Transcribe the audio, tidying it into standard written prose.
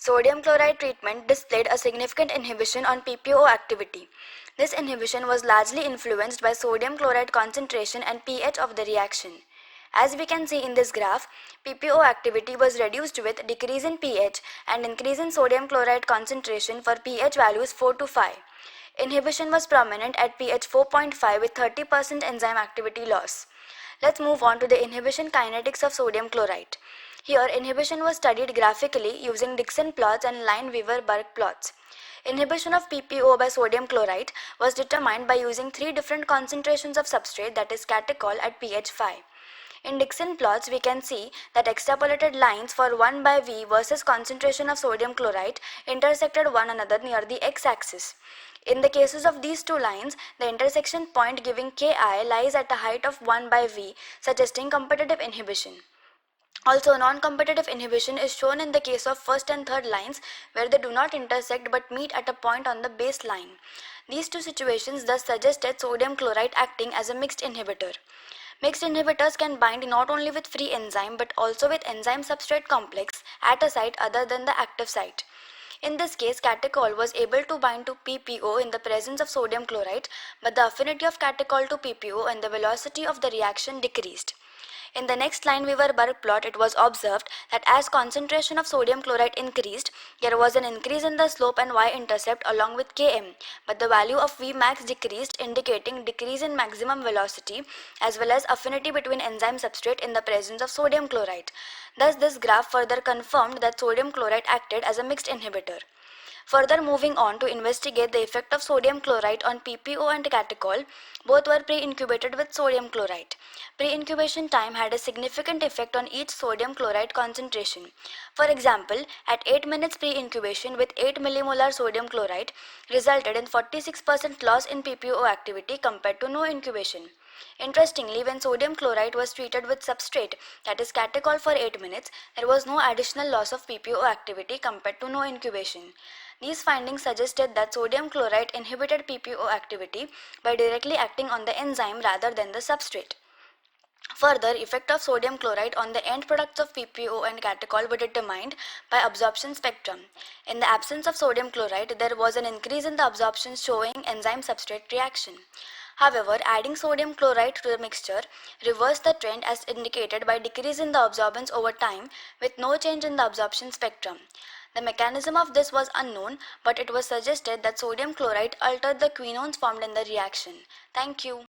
Sodium chloride treatment displayed a significant inhibition on PPO activity. This inhibition was largely influenced by sodium chloride concentration and pH of the reaction. As we can see in this graph, PPO activity was reduced with decrease in pH and increase in sodium chloride concentration for pH values 4 to 5. Inhibition was prominent at pH 4.5 with 30% enzyme activity loss. Let's move on to the inhibition kinetics of sodium chloride. Here, inhibition was studied graphically using Dixon plots and Lineweaver-Burke plots. Inhibition of PPO by sodium chloride was determined by using three different concentrations of substrate, that is catechol, at pH 5. In Dixon plots, we can see that extrapolated lines for 1 by V versus concentration of sodium chloride intersected one another near the x-axis. In the cases of these two lines, the intersection point giving Ki lies at a height of 1 by V, suggesting competitive inhibition. Also, non-competitive inhibition is shown in the case of first and third lines, where they do not intersect but meet at a point on the base line. These two situations thus suggested sodium chloride acting as a mixed inhibitor. Mixed inhibitors can bind not only with free enzyme but also with enzyme substrate complex at a site other than the active site. In this case, catechol was able to bind to PPO in the presence of sodium chloride, but the affinity of catechol to PPO and the velocity of the reaction decreased. In the next Lineweaver-Burke plot, it was observed that as concentration of sodium chloride increased, there was an increase in the slope and y-intercept along with Km, but the value of Vmax decreased, indicating decrease in maximum velocity as well as affinity between enzyme substrate in the presence of sodium chloride. Thus, this graph further confirmed that sodium chloride acted as a mixed inhibitor. Further moving on to investigate the effect of sodium chloride on PPO and catechol, both were pre-incubated with sodium chloride. Pre-incubation time had a significant effect on each sodium chloride concentration. For example, at 8 minutes pre-incubation with 8 millimolar sodium chloride resulted in 46% loss in PPO activity compared to no incubation. Interestingly, when sodium chloride was treated with substrate, that is catechol, for 8 minutes, there was no additional loss of PPO activity compared to no incubation. These findings suggested that sodium chloride inhibited PPO activity by directly acting on the enzyme rather than the substrate. Further, effect of sodium chloride on the end products of PPO and catechol were determined by absorption spectrum. In the absence of sodium chloride, there was an increase in the absorption showing enzyme-substrate reaction. However, adding sodium chloride to the mixture reversed the trend as indicated by decrease in the absorbance over time with no change in the absorption spectrum. The mechanism of this was unknown, but it was suggested that sodium chloride altered the quinones formed in the reaction. Thank you.